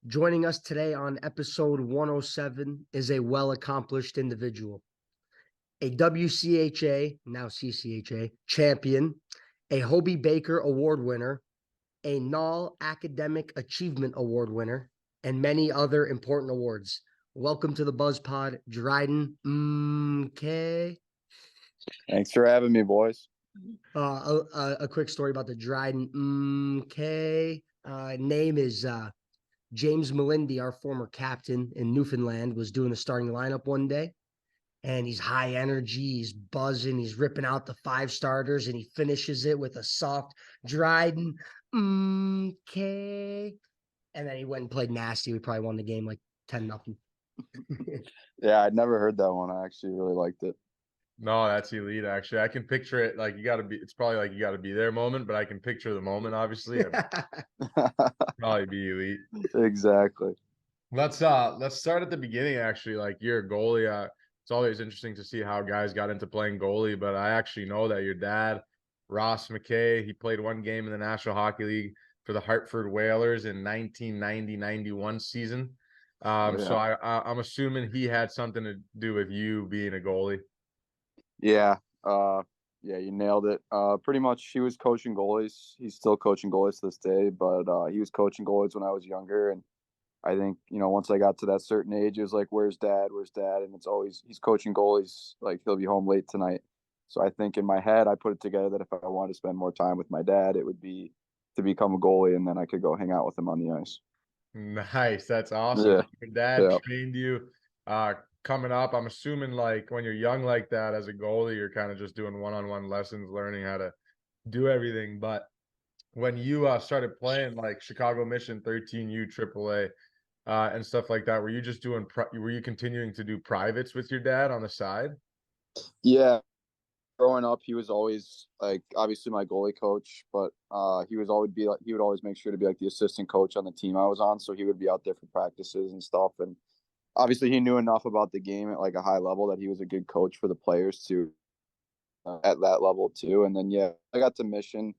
Joining us today on episode 107 is a well-accomplished individual, a WCHA, now CCHA, champion, a Hobey Baker Award winner, a NAL Academic Achievement Award winner, and many other important awards. Welcome to the Buzz Pod, Dryden Mckay. Thanks for having me, boys. A quick story about the Dryden Mckay. Name is James Melindy, our former captain in Newfoundland, was doing the starting lineup one day, and he's high energy, he's buzzing, he's ripping out the five starters, and he finishes it with a soft Dryden Mckay. And then he went and played nasty. We probably won the game like 10-0. Yeah, I'd never heard that one. I actually really liked it. No, that's elite, actually. I can picture it like it's probably like you got to be there moment, but I can picture the moment, obviously. Probably be elite. Exactly. Let's start at the beginning, actually. Like, you're a goalie. It's always interesting to see how guys got into playing goalie, but I actually know that your dad, Ross McKay, he played one game in the National Hockey League for the Hartford Whalers in 1990-91 season. So I'm assuming he had something to do with you being a goalie. Yeah. Yeah, you nailed it. Pretty much he was coaching goalies. He's still coaching goalies to this day, but he was coaching goalies when I was younger. And I think, once I got to that certain age, it was like, where's dad? Where's dad? And it's always, he's coaching goalies, like he'll be home late tonight. So I think in my head, I put it together that if I wanted to spend more time with my dad, it would be to become a goalie, and then I could go hang out with him on the ice. Nice. That's awesome. Yeah. Your dad trained you coming up. I'm assuming like when you're young like that as a goalie, you're kind of just doing one-on-one lessons, learning how to do everything. But when you started playing like Chicago Mission 13U AAA and stuff like that, were you just doing were you continuing to do privates with your dad on the side? Yeah. Growing up, he was always like obviously my goalie coach, but he would always make sure to be like the assistant coach on the team I was on. So he would be out there for practices and stuff. And obviously he knew enough about the game at like a high level that he was a good coach for the players too at that level too. And then, I got to Mission.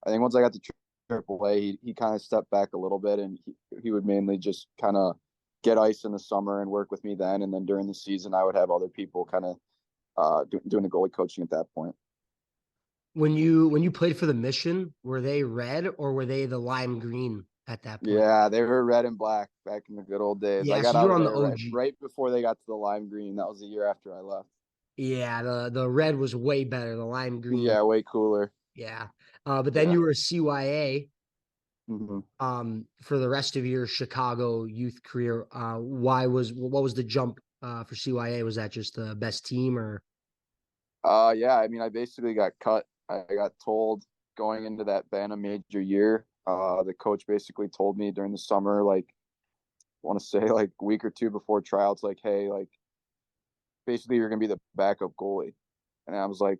I think once I got to AAA, he kind of stepped back a little bit, and he would mainly just kind of get ice in the summer and work with me then. And then during the season, I would have other people kind of doing the goalie coaching at that point. When you played for the Mission, were they red or were they the lime green at that point? Yeah, they were red and black back in the good old days. Yeah, I got so out you're of on there the OG. right before they got to the lime green. That was the year after I left. Yeah, the red was way better. The lime green. Yeah, way cooler. Yeah. But then you were a CYA for the rest of your Chicago youth career. What was the jump for CYA? Was that just the best team or? Yeah, I mean, I basically got cut. I got told going into that Bantam major year, the coach basically told me during the summer, like, I want to say like a week or two before tryouts, like, hey, like, basically you're going to be the backup goalie. And I was like,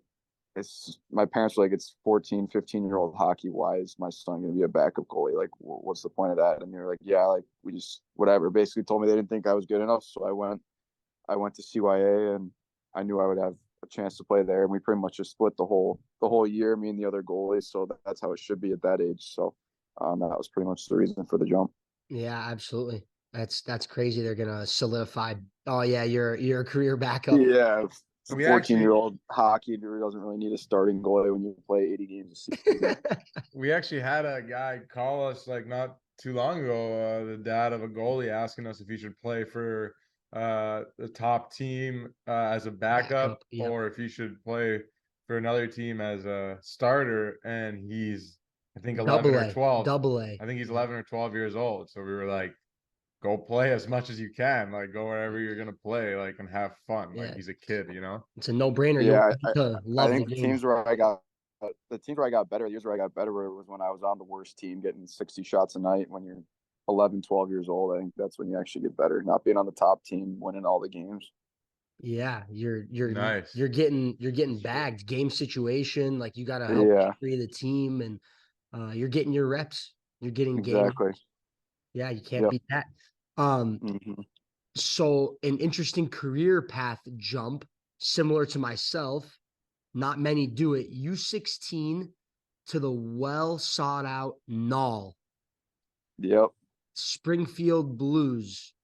my parents were like, it's 14, 15-year-old hockey. Why is my son going to be a backup goalie? Like, what's the point of that? And they were like, yeah, like, we just, whatever. Basically told me they didn't think I was good enough. So I went to CYA, and I knew I would have a chance to play there. And we pretty much just split the whole year, me and the other goalies. So that's how it should be at that age. So that was pretty much the reason for the jump. Yeah, absolutely. That's crazy. They're gonna solidify. Oh yeah, you're a career backup. Yeah, 14-year-old hockey doesn't really need a starting goalie when you play 80 games a season. We actually had a guy call us like not too long ago, the dad of a goalie, asking us if he should play for the top team as a backup, Yep. or if he should play for another team as a starter. And he's, I think, 11 or 12. Double-A. I think he's 11 or 12 years old. So we were like, go play as much as you can, like go wherever you're gonna play, like, and have fun. Like, he's a kid, It's a no-brainer. Yeah, I think the teams where I got better, the years where I got better was when I was on the worst team, getting 60 shots a night. When you're 11, 12 years old, I think that's when you actually get better. Not being on the top team, winning all the games. Yeah, you're nice. You're getting bagged. Game situation, like you got to help free the team, and you're getting your reps. You're getting exactly. Game. Yeah, you can't beat that. So an interesting career path jump, similar to myself. Not many do it. U16 to the well sought out NAL. Yep. Springfield Blues.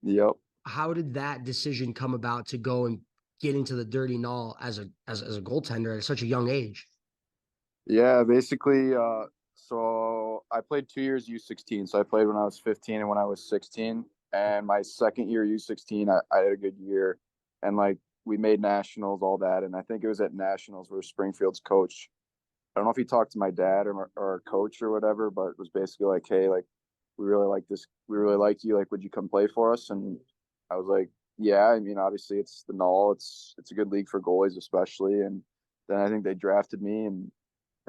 Yep. How did that decision come about to go and get into the Dirty Null as a goaltender at such a young age? Yeah, basically, so I played 2 years U16. So I played when I was 15 and when I was 16. And my second year U16, I had a good year. And like we made nationals, all that. And I think it was at nationals where Springfield's coach, I don't know if he talked to my dad or our coach or whatever, but it was basically like, hey, like, we really like this. We really like you. Like, would you come play for us? And I was like, yeah. I mean, obviously it's the Null. It's a good league for goalies, especially. And then I think they drafted me and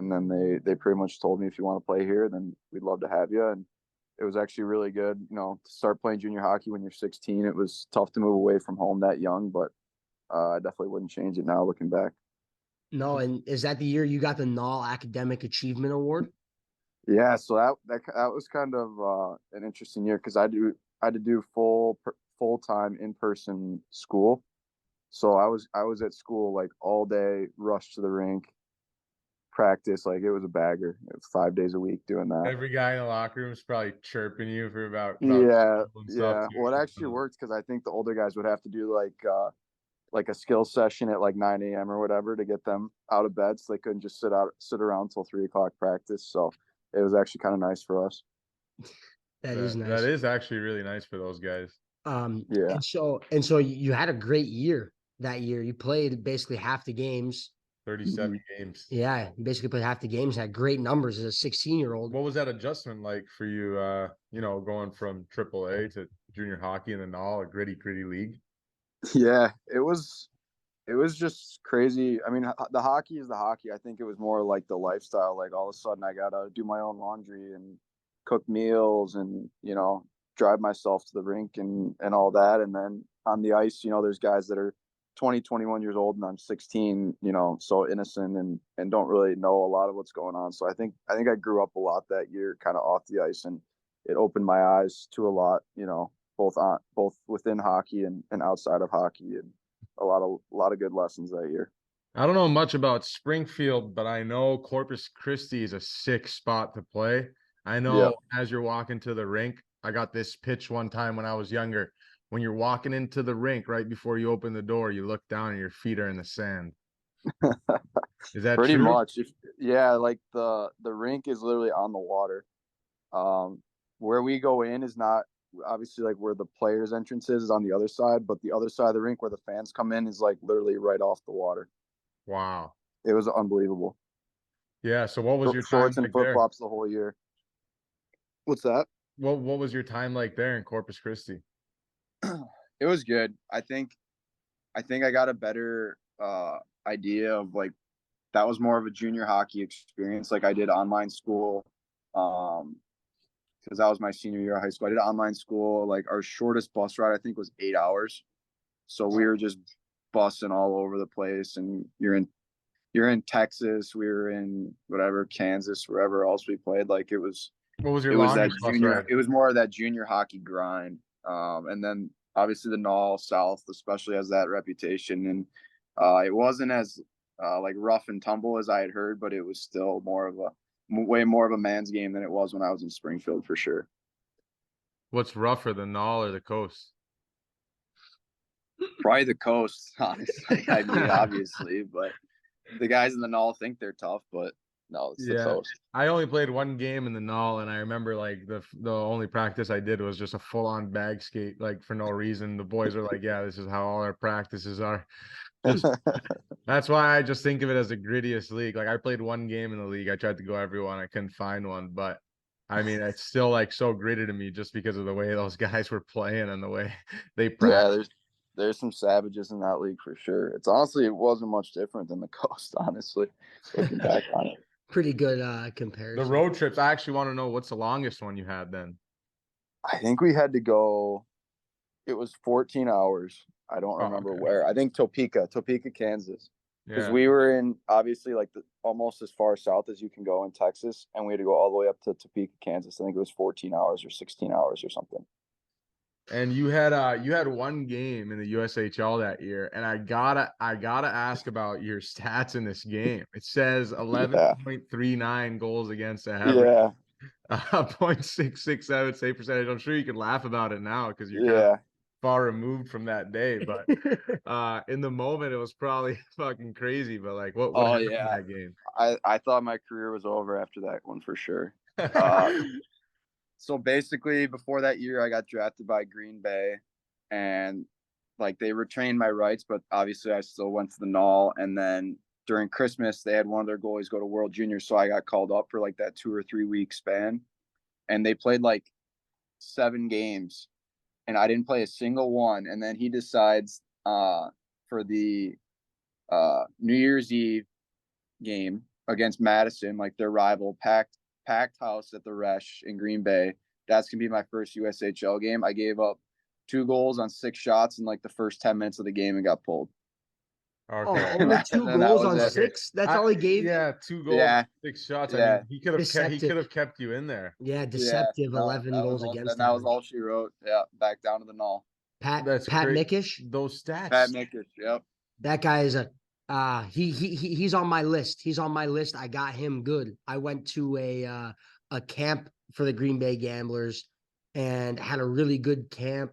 then they pretty much told me, if you want to play here, then we'd love to have you. And it was actually really good, to start playing junior hockey when you're 16. It was tough to move away from home that young, but I definitely wouldn't change it now looking back. No, and is that the year you got the Null Academic Achievement Award? Yeah, so that was kind of an interesting year because I had to do full time in person school. So I was at school like all day, rushed to the rink, practice. Like it was a bagger. It was 5 days a week doing that. Every guy in the locker room is probably chirping you for about Yeah, school and stuff yeah. too. Well, it actually worked because I think the older guys would have to do like a skill session at like 9 a.m. or whatever to get them out of bed, so they couldn't just sit around till 3 o'clock practice. So it was actually kind of nice for us. That is nice. That is actually really nice for those guys. Yeah. And so you had a great year that year. You played basically half the games. 37 games. Yeah, you basically played half the games, had great numbers as a 16-year-old. What was that adjustment like for you, going from AAA to junior hockey in the Null, a gritty league? Yeah, it was just crazy. I mean, the hockey is the hockey. I think it was more like the lifestyle. Like all of a sudden, I gotta do my own laundry and cook meals, and drive myself to the rink and all that. And then on the ice, there's guys that are 20, 21 years old, and I'm 16. So innocent and don't really know a lot of what's going on. So I think I grew up a lot that year, kind of off the ice, and it opened my eyes to a lot. Both within hockey and outside of hockey, and a lot of good lessons that year. I don't know much about Springfield, but I know Corpus Christi is a sick spot to play. I know as you're walking to the rink, I got this pitch one time when I was younger. When you're walking into the rink, right before you open the door, you look down and your feet are in the sand. Is that Pretty true? much? Yeah, like the rink is literally on the water. Where we go in is not obviously like where the players' entrance is on the other side, but the other side of the rink where the fans come in is like literally right off the water. Wow. It was unbelievable. Yeah. So what was your time Shorts and like flip there? flops the whole year. What's that? What was your time like there in Corpus Christi? It was good. I think I got a better idea of like that was more of a junior hockey experience. Like I did online school, because that was my senior year of high school. I did online school. Like our shortest bus ride, I think, was 8 hours. So we were just bussing all over the place. And you're in Texas. We were in whatever Kansas, wherever else we played. Like What was your it was that longest bus junior. ride? It was more of that junior hockey grind. And then obviously the Null South, especially, has that reputation. And it wasn't as like rough and tumble as I had heard, but it was still way more of a man's game than it was when I was in Springfield, for sure. What's rougher, the Null or the coast? Probably the coast, honestly. I mean, obviously, but the guys in the Null think they're tough, but no, it's the coast. I only played one game in the Null, and I remember like the only practice I did was just a full on bag skate, like for no reason. The boys were like, "Yeah, this is how all our practices are." Just that's why I just think of it as the grittiest league. Like I played one game in the league. I tried to go every one. I couldn't find one, but I mean, it's still like so gritty to me just because of the way those guys were playing and the way they practice. Yeah, there's some savages in that league for sure. It wasn't much different than the coast, honestly, looking back on it. Pretty good The comparison. road trips, I actually want to know what's the longest one you had then. I think we had to go. It was 14 hours. I don't remember where. I think Topeka, Kansas, because Yeah. we were in obviously like almost as far south as you can go in Texas, and we had to go all the way up to Topeka, Kansas. I think it was 14 hours or 16 hours or something. And you had one game in the USHL that year, and I gotta ask about your stats in this game. It says 11.39 goals against average. Yeah. .667 save percentage. I'm sure you can laugh about it now because you're kind of Yeah. far removed from that day. But in the moment, it was probably fucking crazy. But like, what Oh happened in yeah. that game? I thought my career was over after that one for sure. Uh, so basically, before that year, I got drafted by Green Bay, and like they retained my rights, but obviously I still went to the Null. And then during Christmas, they had one of their goalies go to World Junior, so I got called up for like that 2 or 3 week span, and they played like 7 games, and I didn't play a single one. And then he decides for the New Year's Eve game against Madison, like their rival, packed house at the Resch in Green Bay. That's gonna be my first USHL game. I gave up 2 goals on 6 shots in like the first 10 minutes of the game and got pulled. Oh, Okay. only 2 And that goals was on it. 6? That's all he gave you? Yeah, 2 goals, Yeah, 6 shots. I yeah, mean, he could Deceptive. have kept you in there. Yeah, yeah. deceptive No, 11 goals against that was average. all she wrote. Yeah, back down to the Null. That's Pat great. Mickish, Those stats. Pat Mickish. Yep. that guy is he's on my list. He's on my list. I got him good. I went to a camp for the Green Bay Gamblers and had a really good camp.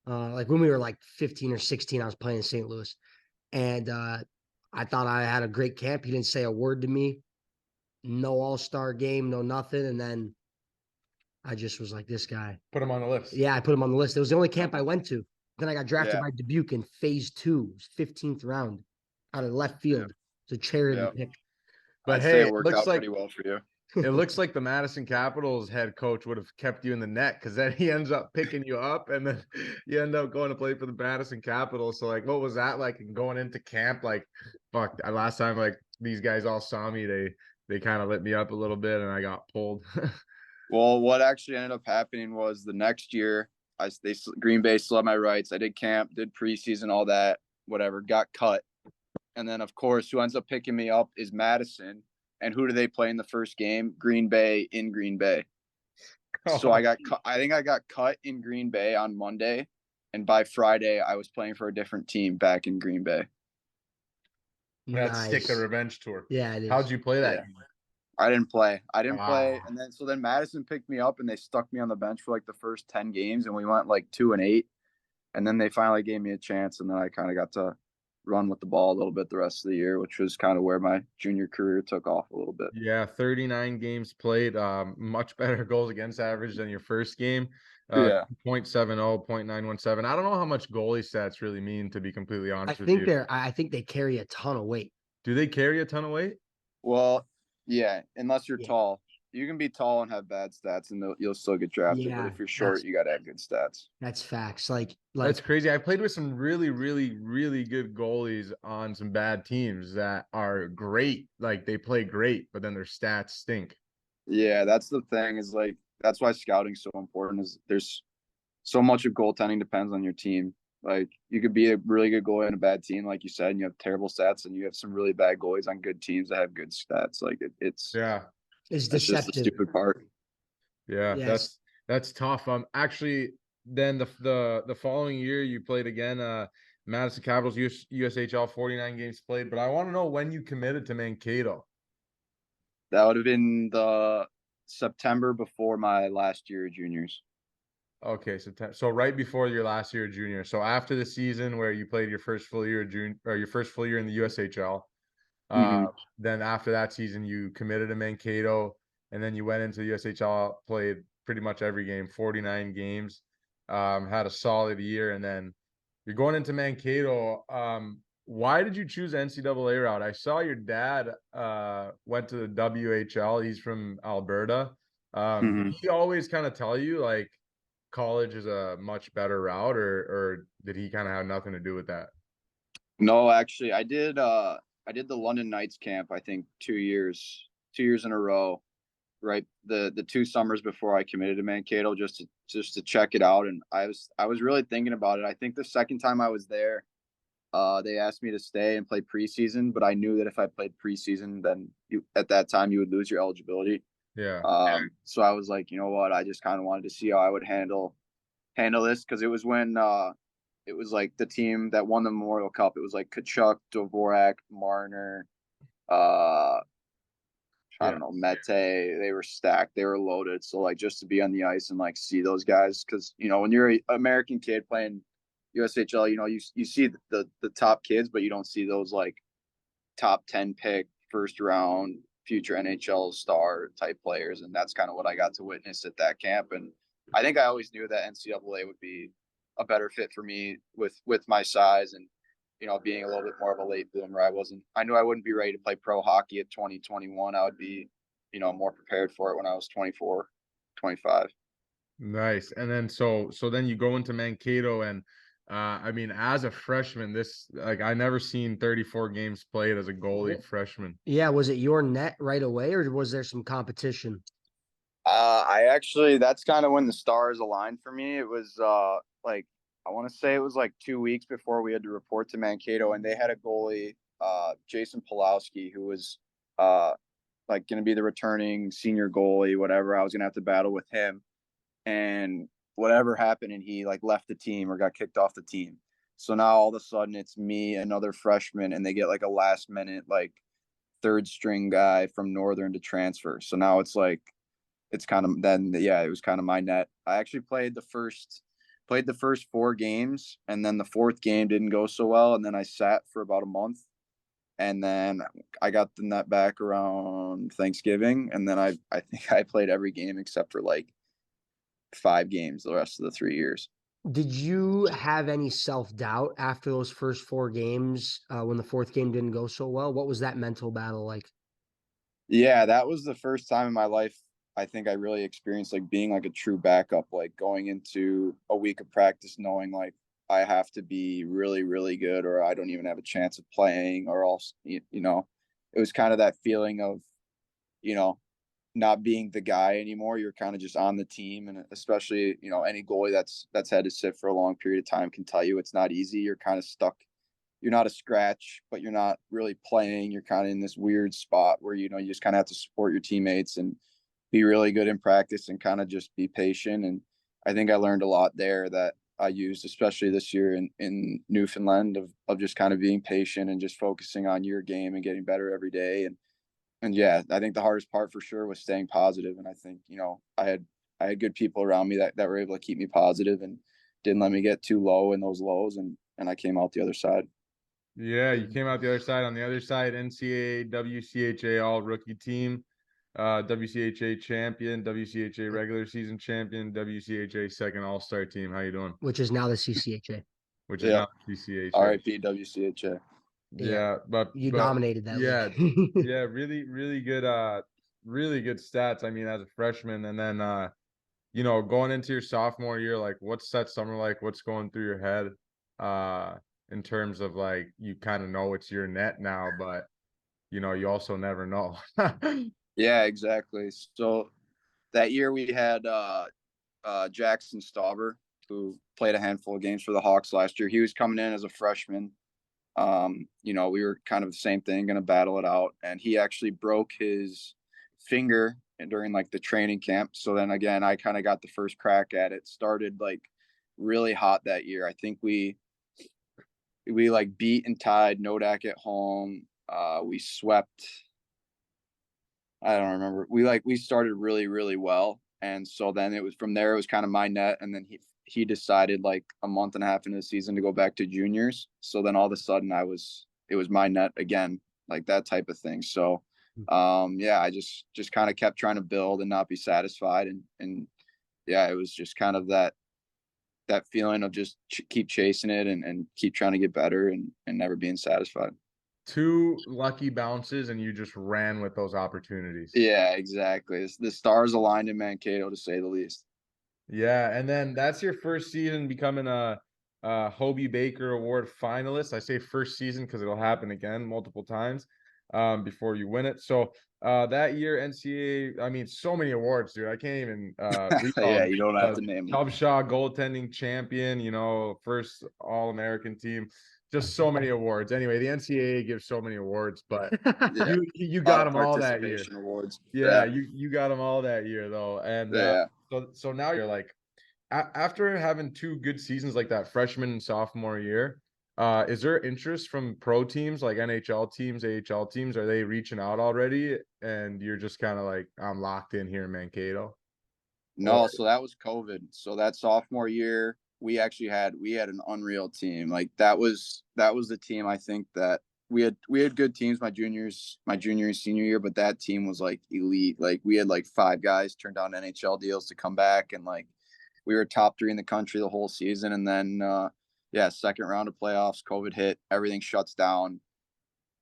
Like when we were like 15 or 16, I was playing in St. Louis. And I thought I had a great camp. He didn't say a word to me. No all-star game, no nothing. And then I just was like, this guy. Put him on the list. Yeah, I put him on the list. It was the only camp I went to. Then I got drafted Yeah. by Dubuque in phase 2, 15th round out of left field. It's a charity Yep. pick. But I'd hey, say it it worked looks out like pretty well for you. it looks like the Madison Capitals head coach would have kept you in the net because then he ends up picking you up and then you end up going to play for the Madison Capitals. So like, what was that like going into camp? Like, fuck, last time like these guys all saw me, they kind of lit me up a little bit and I got pulled. Well, what actually ended up happening was the next year, Green Bay still had my rights. I did camp, did preseason, all that, whatever, got cut. And then, of course, who ends up picking me up is Madison. And who do they play in the first game? Green Bay in Green Bay. So I think I got cut in Green Bay on Monday. And by Friday, I was playing for a different team back in Green Bay. That's Stick the Nice. Revenge Tour. Yeah, it is. How'd you play that? Yeah. I didn't play. Wow. And then Madison picked me up and they stuck me on the bench for like the first 10 games and we went like 2-8. And then they finally gave me a chance and then I kind of got to run with the ball a little bit the rest of the year, which was kind of where my junior career took off a little bit. Yeah, 39 games played, much better goals against average than your first game. Yeah. 0.70, 0.917. I don't know how much goalie stats really mean, to be completely honest with you. I think they carry a ton of weight. Do they carry a ton of weight? Well, yeah, unless you're Yeah. tall. You can be tall and have bad stats and you'll still get drafted. Yeah, but if you're short, you got to have good stats. That's facts. Like That's crazy. I played with some really, really, really good goalies on some bad teams that are great. Like they play great, but then their stats stink. Yeah, that's the thing is like, that's why scouting's so important is there's so much of goaltending depends on your team. Like you could be a really good goalie on a bad team, like you said, and you have terrible stats, and you have some really bad goalies on good teams that have good stats. Like it's Yeah. it's that's just the deceptive. stupid part. Yeah, Yes. that's tough. Actually, then the following year you played again. Madison Capitals USHL 49 games played. But I want to know when you committed to Mankato. That would have been the September before my last year of juniors. Okay, so right before your last year of junior. So after the season where you played your first full year or your first full year in the USHL, then after that season you committed to Mankato, and then you went into the USHL, played pretty much every game, 49 games, had a solid year, and then you're going into Mankato. Why did you choose NCAA route? I saw your dad went to the WHL. He's from Alberta. Did he always kind of tell you like college is a much better route, or did he kind of have nothing to do with that? No, actually, I did the London Knights camp, I think 2 years in a row, right? The 2 summers before I committed to Mankato just to check it out. And I was really thinking about it. I think the second time I was there, they asked me to stay and play preseason, but I knew that if I played preseason, then at that time you would lose your eligibility. Yeah. So I was like, you know what? I just kind of wanted to see how I would handle this because it was when it was like the team that won the Memorial Cup. It was like Kachuk, Dvorak, Marner, I don't know, Mete, they were stacked, they were loaded. So like just to be on the ice and like see those guys, because when you're an American kid playing USHL, you see the top kids, but you don't see those like top 10 pick, first round, future NHL star type players, and that's kind of what I got to witness at that camp. And I think I always knew that NCAA would be a better fit for me with my size and being a little bit more of a late bloomer. I knew I wouldn't be ready to play pro hockey at 2021. I would be, more prepared for it when I was 24, 25. Nice. And then so then you go into Mankato, and I mean, as a freshman, this like I never seen 34 games played as a goalie freshman. Yeah, was it your net right away, or was there some competition? That's kind of when the stars aligned for me. It was like I want to say it was like 2 weeks before we had to report to Mankato, and they had a goalie, Jason Pulowski, who was like going to be the returning senior goalie, whatever. I was going to have to battle with him, and whatever happened, and he like left the team or got kicked off the team. So now all of a sudden it's me, another freshman, and they get like a last minute like third string guy from Northern to transfer. So now it's like it's kind of then it was kind of my net. I actually played the first 4 games, and then the fourth game didn't go so well, and then I sat for about a month, and then I got the net back around Thanksgiving, and then I think I played every game except for like 5 games the rest of the 3 years. Did you have any self-doubt after those first 4 games when the fourth game didn't go so well? What was that mental battle like? Yeah, that was the first time in my life I think I really experienced like being like a true backup, like going into a week of practice knowing like I have to be really, really good or I don't even have a chance of playing, or else, it was kind of that feeling of, you know, not being the guy anymore. You're kind of just on the team. And especially, any goalie that's had to sit for a long period of time can tell you it's not easy. You're kind of stuck. You're not a scratch, but you're not really playing. You're kind of in this weird spot where, you just kind of have to support your teammates and be really good in practice and kind of just be patient. And I think I learned a lot there that I used, especially this year in Newfoundland, of just kind of being patient and just focusing on your game and getting better every day. And yeah, I think the hardest part for sure was staying positive. And I think, I had good people around me that were able to keep me positive and didn't let me get too low in those lows. And I came out the other side. Yeah, you came out the other side. On the other side, NCAA, WCHA all rookie team, WCHA champion, WCHA regular season champion, WCHA second all-star team. How you doing? Which is now the CCHA. Which is now CCHA. RIP WCHA. Yeah, but you dominated that. Yeah, league. yeah, really, really good stats. I mean, as a freshman, and then going into your sophomore year, like what's that summer like? What's going through your head? In terms of like you kind of know it's your net now, but you also never know. Yeah, exactly. So that year we had Jackson Stauber, who played a handful of games for the Hawks last year. He was coming in as a freshman. We were kind of the same thing, going to battle it out. And he actually broke his finger during like the training camp. So then again, I kind of got the first crack at it. Started like really hot that year. I think we like beat and tied Nodak at home. We swept. I don't remember. We started really, really well. And so then it was from there, it was kind of my net. And then he decided like a month and a half into the season to go back to juniors. So then all of a sudden it was my net again, like that type of thing. So I just kind of kept trying to build and not be satisfied. And yeah, it was just kind of that feeling of just keep chasing it and keep trying to get better and never being satisfied. 2 lucky bounces and you just ran with those opportunities. Yeah, exactly. The stars aligned in Mankato, to say the least. Yeah, and then that's your first season becoming a Hobey Baker Award finalist. I say first season because it'll happen again multiple times before you win it. So that year NCAA, I mean, so many awards, dude. I can't even yeah, you don't have to name them. Upshaw goaltending champion, first All-American team. Just so many awards. Anyway, the NCAA gives so many awards, but you got them all that year. Awards. Yeah, you got them all that year though, and so now you're like, after having 2 good seasons like that freshman and sophomore year, Is there interest from pro teams like NHL teams, AHL teams? Are they reaching out already? And you're just kind of like, I'm locked in here in Mankato? No, Or so that was COVID. So that sophomore year, we had an unreal team. Like that was the team I think that we had good teams my junior and senior year, but that team was like elite. Like we had like 5 guys turn down NHL deals to come back, and like we were top 3 in the country the whole season. And then yeah, second round of playoffs, COVID hit, everything shuts down,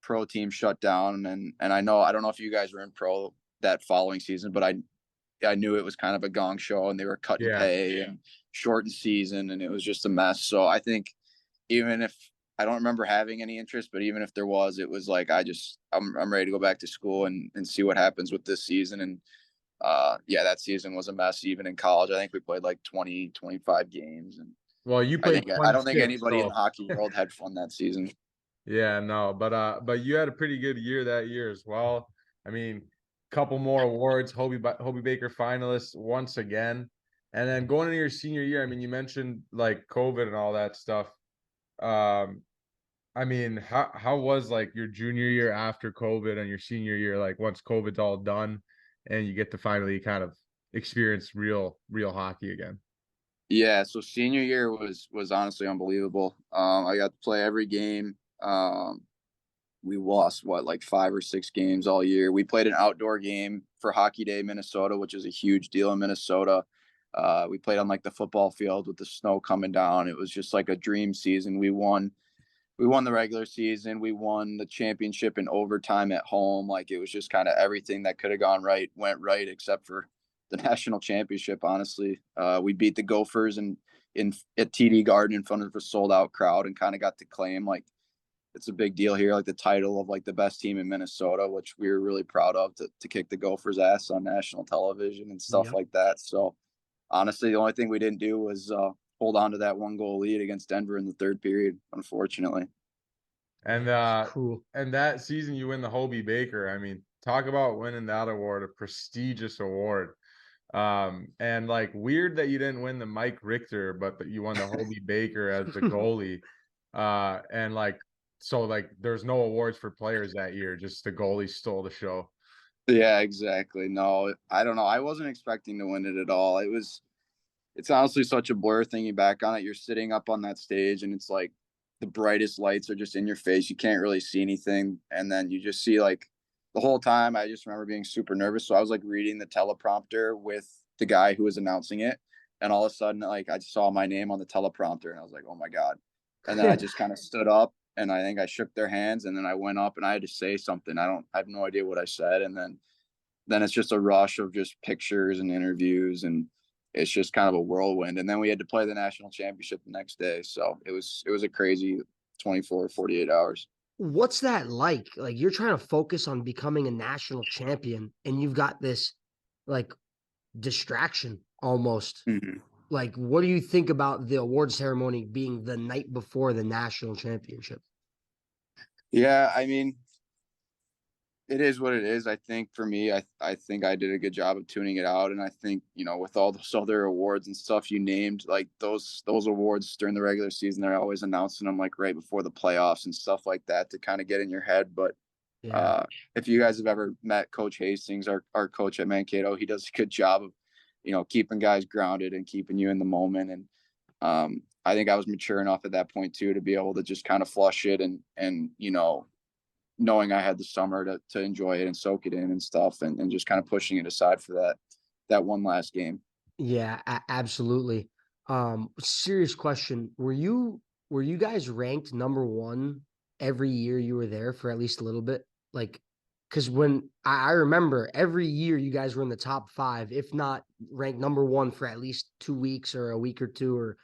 pro team shut down, and I don't know if you guys were in pro that following season, but I knew it was kind of a gong show, and they were cutting yeah, pay and shortened season, and it was just a mess. So I think even if I don't remember having any interest, but even if there was, it was like I'm ready to go back to school and see what happens with this season. And yeah, that season was a mess. Even in college, I think we played like 25 games, and well, you I played think I don't think 26, anybody in so the hockey world had fun that season. yeah, no, but you had a pretty good year that year as well. I mean, couple more awards, Hobey Baker finalist once again, and then going into your senior year. I mean, you mentioned like COVID and all that stuff. Um, I mean, how was like your junior year after COVID and your senior year, like once COVID's all done and you get to finally kind of experience real hockey again? Yeah, so senior year was honestly unbelievable. I got to play every game. We lost like 5 or 6 games all year. We played an outdoor game for Hockey Day, Minnesota, which is a huge deal in Minnesota. We played on like the football field with the snow coming down. It was just like a dream season. We won the regular season. We won the championship in overtime at home. Like it was just kind of everything that could have gone right went right, except for the national championship. Honestly, we beat the Gophers in at TD Garden in front of a sold out crowd, and kind of got to claim like it's a big deal here, like the title of like the best team in Minnesota, which we were really proud of to kick the Gophers' ass on national television and stuff Yep. like that. So honestly, the only thing we didn't do was hold on to that 1-goal lead against Denver in the third period, unfortunately. And It's cool. and that season you win the Hobey Baker. I mean, talk about winning that award, a prestigious award. And like weird that you didn't win the Mike Richter, but that you won the Hobey Baker as the goalie. And like so like there's no awards for players that year, just the goalie stole the show. Yeah, exactly. No, I don't know. I wasn't expecting to win it at all. It's honestly such a blur thinking back on it. You're sitting up on that stage, and it's like the brightest lights are just in your face. You can't really see anything. And then you just see like the whole time, I just remember being super nervous. So I was like reading the teleprompter with the guy who was announcing it. And all of a sudden, like I saw my name on the teleprompter, and I was like, oh my God. And then I just kind of stood up, and I think I shook their hands, and then I went up and I had to say something. I have no idea what I said. And then it's just a rush of just pictures and interviews, and it's just kind of a whirlwind. And then we had to play the national championship the next day. So it was a crazy 24, 48 hours. What's that like? Like you're trying to focus on becoming a national champion and you've got this like distraction almost. Mm-hmm. Like, what do you think about the award ceremony being the night before the national championship? Yeah, I mean, it is what it is. I think for me, I think I did a good job of tuning it out. And I think, with all those other awards and stuff you named, like those awards during the regular season, they're always announcing them like right before the playoffs and stuff like that to kind of get in your head. But Yeah. if you guys have ever met Coach Hastings, our coach at Mankato, he does a good job of, keeping guys grounded and keeping you in the moment. And I think I was mature enough at that point too to be able to just kind of flush it and knowing I had the summer to enjoy it and soak it in and stuff, and just kind of pushing it aside for that one last game. Yeah, absolutely. Serious question. Were you guys ranked number one every year you were there for at least a little bit? Like, because when I remember every year you guys were in the top five, if not ranked number one for at least 2 weeks or a week or two, or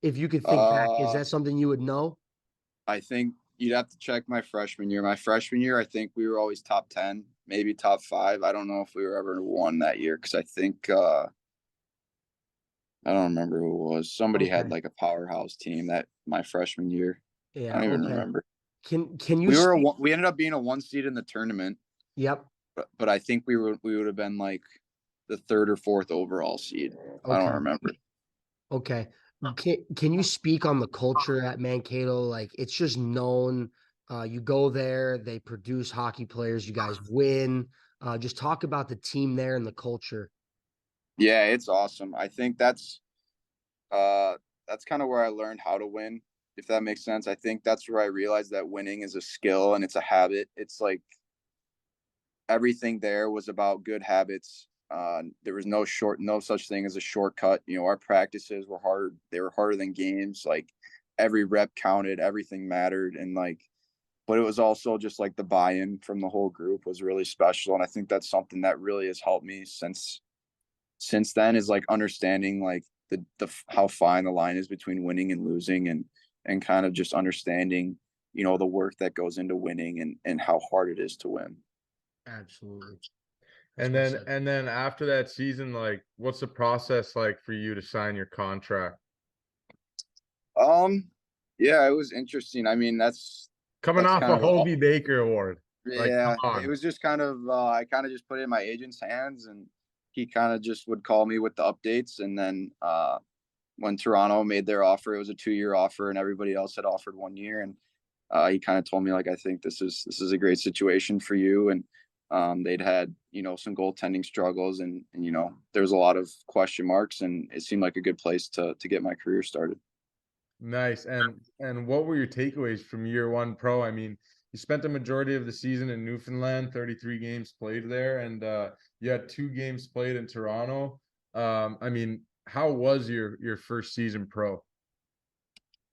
if you could think back, is Uh, that something you would know? I think you'd have to check my freshman year. My freshman year, I think we were always top 10, maybe top 5. I don't know if we were ever one that year because I think I don't remember who it was. Somebody had Okay. like a powerhouse team that my freshman year. I Yeah, don't even okay. remember. Can you speak? We ended up being a 1 seed in the tournament, Yep. but I think we would have been like the third or fourth overall seed. I don't Okay. remember. Okay. Can you speak on the culture at Mankato? Like, it's just known. You go there, they produce hockey players. You guys win. Just talk about the team there and the culture. Yeah, it's awesome. I think that's kind of where I learned how to win, if that makes sense. I think that's where I realized that winning is a skill and it's a habit. It's like everything there was about good habits. There was no such thing as a shortcut. You know, our practices were hard. They were harder than games. Like every rep counted, everything mattered. And like, but it was also just like the buy-in from the whole group was really special. And I think that's something that really has helped me since then, is like understanding like the how fine the line is between winning and losing, and kind of just understanding, you know, the work that goes into winning, and how hard it is to win. Absolutely. And then after that season, like, what's the process like for you to sign your contract? Yeah, it was interesting. I mean, Coming that's off kind a of all. Hobey Baker award. Like, come Yeah, it on. was just kind of I kind of just put it in my agent's hands, and he kind of just would call me with the updates. And then when Toronto made their offer, it was a 2-year offer, and everybody else had offered 1 year. And he kind of told me like, I think this is a great situation for you. And they'd had, you know, some goaltending struggles, and you know, there was a lot of question marks, and it seemed like a good place to get my career started. Nice. And what were your takeaways from year one pro? I mean, you spent the majority of the season in Newfoundland, 33 games played there, and you had 2 games played in Toronto. I mean, how was your first season pro?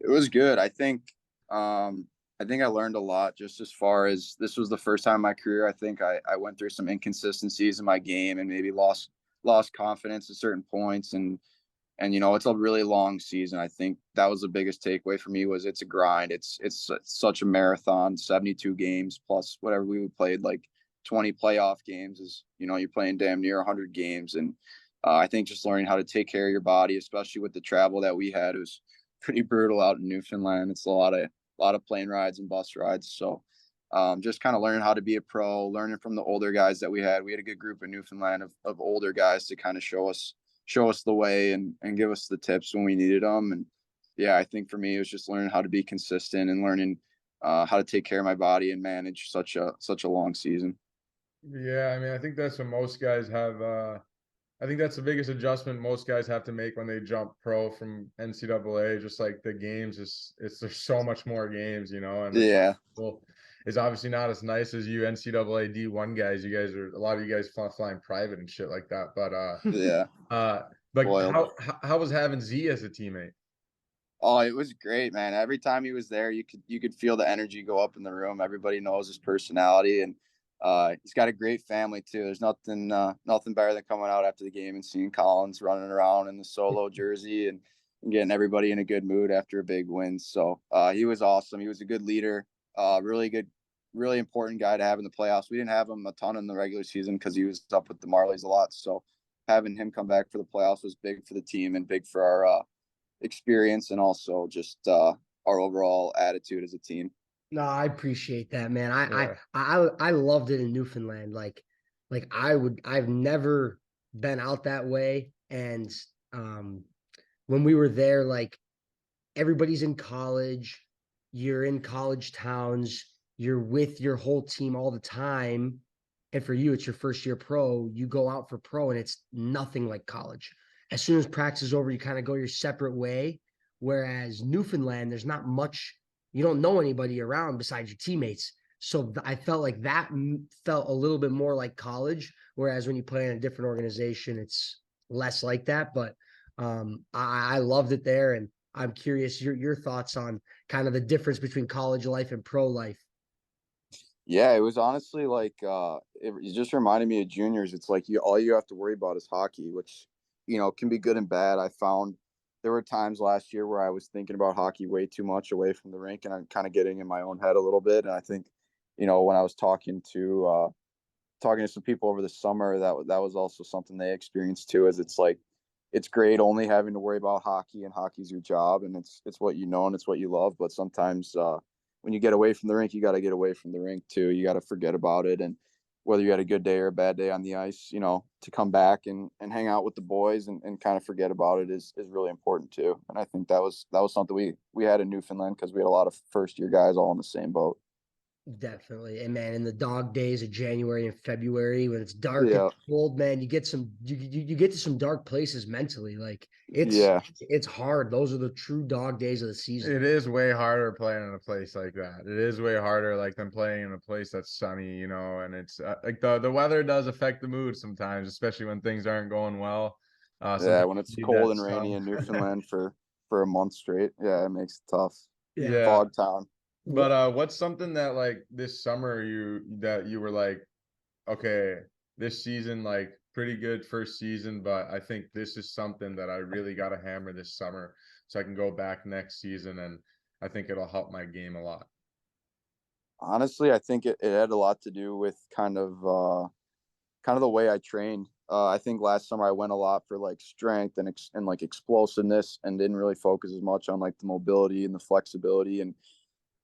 It was good. I think I learned a lot, just as far as this was the first time in my career. I think I went through some inconsistencies in my game, and maybe lost confidence at certain points. And you know, it's a really long season. I think that was the biggest takeaway for me, was it's a grind. It's such a marathon, 72 games plus whatever we played, like 20 playoff games, is, you know, you're playing damn near 100 games. And I think just learning how to take care of your body, especially with the travel that we had, was pretty brutal out in Newfoundland. It's a lot of plane rides and bus rides. So just kind of learning how to be a pro, learning from the older guys that we had. We had a good group in Newfoundland of older guys to kind of show us the way, and give us the tips when we needed them. And yeah, I think for me, it was just learning how to be consistent, and learning how to take care of my body and manage such a long season. Yeah, I mean, I think that's what most guys have. I think that's the biggest adjustment most guys have to make when they jump pro from NCAA. Just like the games, there's so much more games, you know, and the Yeah, well, is obviously not as nice as you NCAA D1 guys. You guys are, a lot of you guys flying private and shit like that. But yeah, like spoiled. how was having Z as a teammate? Oh, it was great, man. Every time he was there, you could feel the energy go up in the room. Everybody knows his personality, and he's got a great family too. There's nothing better than coming out after the game and seeing Collins running around in the solo jersey, and getting everybody in a good mood after a big win. So he was awesome. He was a good leader. Really good, really important guy to have in the playoffs. We didn't have him a ton in the regular season because he was up with the Marlies a lot. So having him come back for the playoffs was big for the team, and big for our experience, and also just our overall attitude as a team. No, I appreciate that, man. I Yeah. I I loved it in Newfoundland. I've never been out that way. And um when we were there, like, everybody's in college, you're in college towns, you're with your whole team all the time. And for you, it's your first year pro. You go out for pro, and it's nothing like college. As soon as practice is over, you kind of go your separate way. Whereas Newfoundland, there's not much, you don't know anybody around besides your teammates. So I felt like that felt a little bit more like college. Whereas when you play in a different organization, it's less like that. But I loved it there. And I'm curious your thoughts on kind of the difference between college life and pro life. Yeah, it was honestly like it just reminded me of juniors. It's like all you have to worry about is hockey, which, you know, can be good and bad. I found there were times last year where I was thinking about hockey way too much away from the rink, and I'm kind of getting in my own head a little bit. And I think, you know, when I was talking to some people over the summer, that was also something they experienced too. Is it's like it's great only having to worry about hockey, and hockey's your job, and it's what you know, and it's what you love. But sometimes when you get away from the rink, you got to get away from the rink too. You got to forget about it. And whether you had a good day or a bad day on the ice, to come back and hang out with the boys and kind of forget about it is really important too. And I think that was something we had in Newfoundland because we had a lot of first year guys all in the same boat. Definitely. And man, in the dog days of January and February when it's dark and Yeah. cold, man, you get you get to some dark places mentally. Like Yeah. it's hard. Those are the true dog days of the season. It is way harder playing in a place like that. It is way harder like than playing in a place that's sunny, and it's like the weather does affect the mood sometimes, especially when things aren't going well. Yeah. Sometimes When it's you need cold that and rainy in sun. Newfoundland for a month straight. Yeah. It makes it tough. Yeah. Yeah. Fog town. But what's something that like this summer you were like, okay, this season like pretty good first season, but I think this is something that I really got to hammer this summer so I can go back next season and I think it'll help my game a lot. Honestly, I think it had a lot to do with kind of the way I trained. I think last summer I went a lot for like strength and like explosiveness and didn't really focus as much on like the mobility and the flexibility and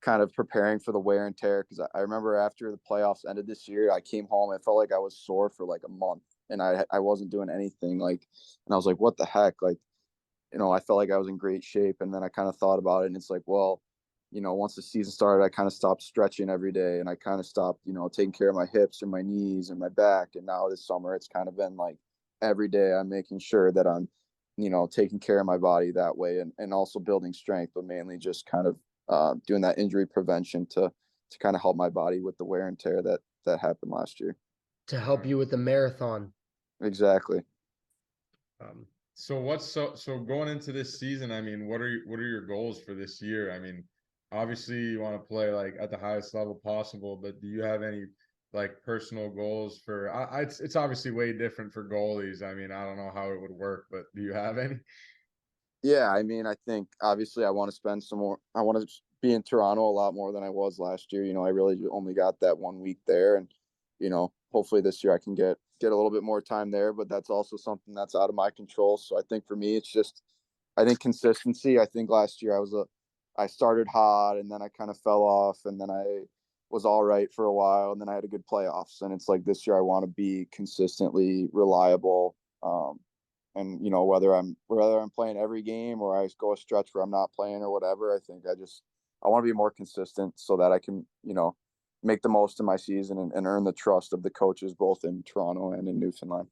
kind of preparing for the wear and tear. Because I remember after the playoffs ended this year, I came home and felt like I was sore for like a month and I wasn't doing anything and I was like, what the heck? Like, I felt like I was in great shape. And then I kind of thought about it and it's like, well, once the season started, I kind of stopped stretching every day and I kind of stopped, taking care of my hips or my knees and my back. And now this summer, it's kind of been like every day I'm making sure that I'm, taking care of my body that way and also building strength, but mainly just kind of doing that injury prevention to kind of help my body with the wear and tear that happened last year. To help you with the marathon. Exactly. So going into this season, I mean, what are your goals for this year? I mean, obviously you want to play like at the highest level possible, but do you have any like personal goals for it's obviously way different for goalies. I mean, I don't know how it would work, but do you have any? Yeah, I mean, I think obviously I want to spend some more. I want to be in Toronto a lot more than I was last year. I really only got that 1 week there, and hopefully this year I can get a little bit more time there. But that's also something that's out of my control. So I think for me, it's just I think consistency. I think last year I started hot and then I kind of fell off, and then I was all right for a while, and then I had a good playoffs. And it's like this year I want to be consistently reliable. And whether I'm playing every game or I go a stretch where I'm not playing or whatever, I think I want to be more consistent so that I can make the most of my season and earn the trust of the coaches both in Toronto and in Newfoundland.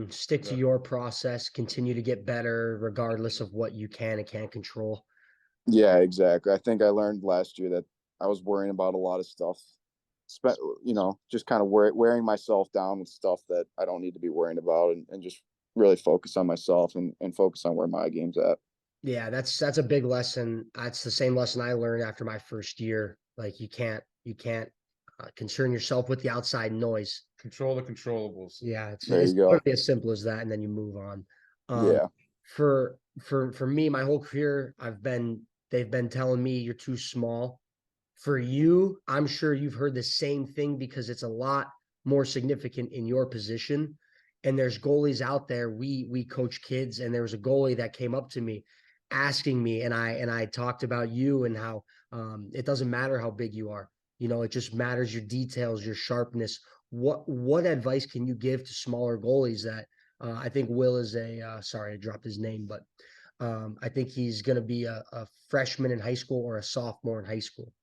Stick to your process, continue to get better regardless of what you can and can't control. Yeah, exactly. I think I learned last year that I was worrying about a lot of stuff, just kind of wearing myself down with stuff that I don't need to be worrying about and just really focus on myself and focus on where my game's at. Yeah, that's a big lesson. That's the same lesson I learned after my first year. Like you can't concern yourself with the outside noise. Control the controllables. Yeah, There it's you go. literally as simple as that, and then you move on. Yeah. For me, my whole career, they've been telling me you're too small. For you, I'm sure you've heard the same thing because it's a lot more significant in your position. And there's goalies out there. We coach kids, and there was a goalie that came up to me asking me, and I talked about you and how it doesn't matter how big you are. It just matters your details, your sharpness. What advice can you give to smaller goalies that I think Will is sorry, I dropped his name, but I think he's going to be a freshman in high school or a sophomore in high school.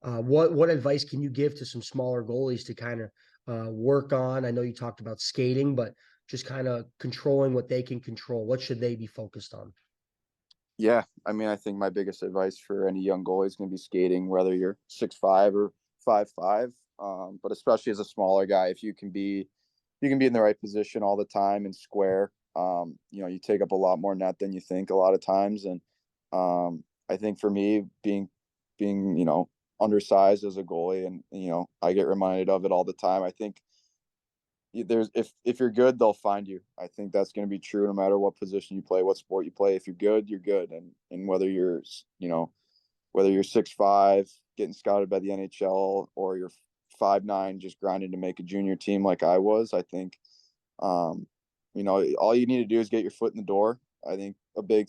What advice can you give to some smaller goalies to kind of work on? I know you talked about skating, but just kind of controlling what they can control. What should they be focused on? Yeah. I mean, I think my biggest advice for any young goalie is going to be skating, whether you're 6'5" or 5'5". But especially as a smaller guy, if you can be in the right position all the time and square, you take up a lot more net than you think a lot of times. And I think for me, being undersized as a goalie, and I get reminded of it all the time. I think if you're good, they'll find you. I think that's going to be true no matter what position you play, what sport you play. If you're good, you're good. And whether you're 6'5", getting scouted by the NHL, or you're 5'9", just grinding to make a junior team like I was, I think all you need to do is get your foot in the door. I think a big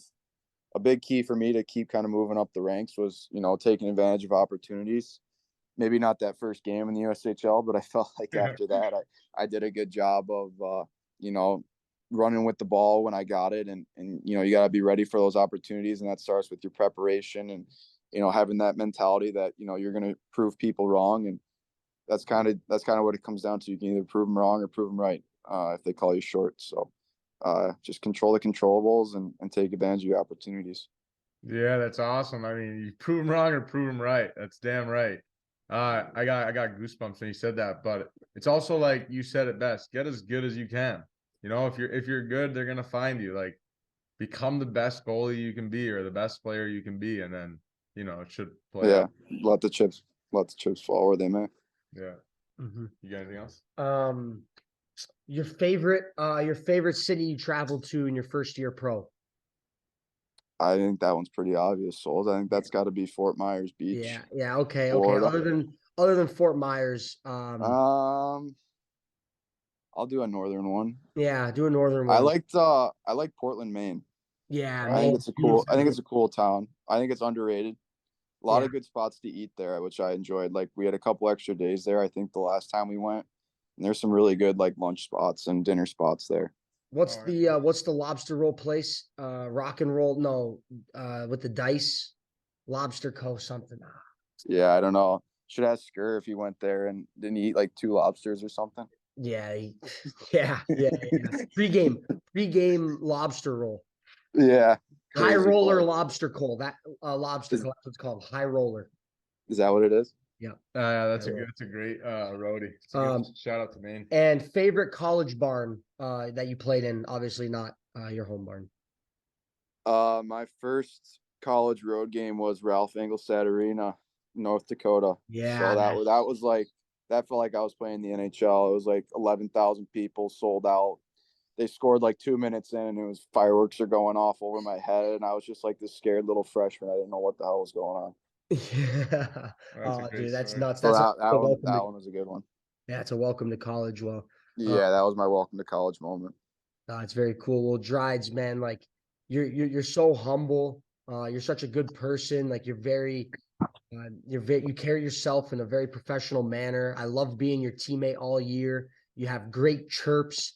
key for me to keep kind of moving up the ranks was taking advantage of opportunities. maybe not that first game in the USHL, but I felt like after that, I did a good job of, running with the ball when I got it. And you got to be ready for those opportunities. And that starts with your preparation and, having that mentality that, you're going to prove people wrong. And that's kind of what it comes down to. You can either prove them wrong or prove them right if they call you short. So just control the controllables and take advantage of your opportunities. Yeah, that's awesome. I mean, you prove them wrong or prove them right. That's damn right. I got goosebumps when you said that, but it's also like you said it best. Get as good as you can. If you're good, they're gonna find you. Like, become the best goalie you can be or the best player you can be, and then it should play out. Let the chips fall where they may. Yeah. Mm-hmm. You got anything else? Your favorite city you traveled to in your first year pro? I think that one's pretty obvious, Souls. I think that's got to be Fort Myers Beach. Yeah. Okay. Florida. Other than Fort Myers, I'll do a northern one. yeah, do a northern one. I liked Portland, Maine. Yeah, I think it's a cool town. I think it's underrated. A lot of good spots to eat there, which I enjoyed. Like, we had a couple extra days there, I think, the last time we went. And there's some really good like lunch spots and dinner spots there. What's the lobster roll place? Rock and roll? No, with the dice, Lobster Co. something. Yeah, I don't know. Should ask Skur if he went there and didn't he eat like 2 lobsters or something. Yeah, yeah. Pre-game lobster roll. Yeah. High roller lobster roll. That lobster roll, that's what's called. High roller. Is that what it is? Yeah. That's a great roadie. Shout out to Maine. And favorite college barn that you played in, obviously not your home barn. My first college road game was Ralph Engelstad Arena, North Dakota. Yeah. So that was like, that felt like I was playing the NHL. It was like 11,000 people, sold out. They scored like 2 minutes in, and it was fireworks are going off over my head, and I was just like this scared little freshman. I didn't know what the hell was going on. Yeah. Oh, dude, that's nuts. So that one was a good one. Yeah, it's a welcome to college. Well, yeah, that was my welcome to college moment. It's very cool. Well, Drydes, man, like you're so humble. You're such a good person. Like you carry yourself in a very professional manner. I love being your teammate all year. You have great chirps.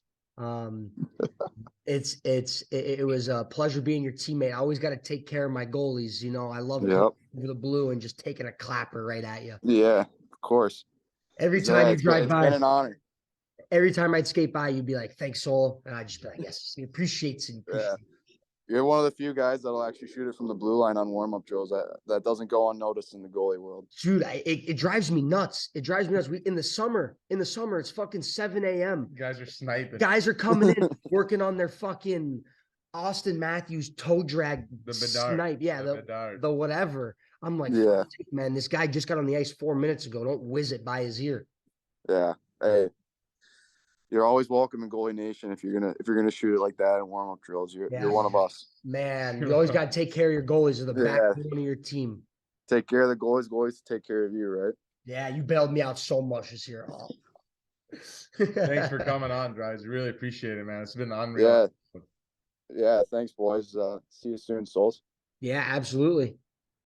It was a pleasure being your teammate. I always got to take care of my goalies. I love coming over the blue and just taking a clapper right at you. Yeah, of course. Every time you drive by, it's been an honor. Every time I'd skate by, you'd be like, "Thanks, Soul," and I'd just be like, "Yes, he appreciates it." Yeah. You're one of the few guys that'll actually shoot it from the blue line on warm-up drills. That doesn't go unnoticed in the goalie world. Dude, it drives me nuts. It drives me nuts. In the summer, it's fucking 7 a.m. Guys are sniping. Guys are coming in, working on their fucking Austin Matthews toe drag snipe. Yeah, the whatever. I'm like, yeah, man, this guy just got on the ice 4 minutes ago. Don't whiz it by his ear. Yeah. Hey, you're always welcome in Goalie Nation if you're gonna shoot it like that in warm-up drills. You're one of us. Man, you always got to take care of your goalies or the backbone of your team. Take care of the goalies. Goalies take care of you, right? Yeah, you bailed me out so much this year. Oh. Thanks for coming on, Drydes. Really appreciate it, man. It's been unreal. Yeah. Thanks, boys. See you soon, Souls. Yeah, absolutely.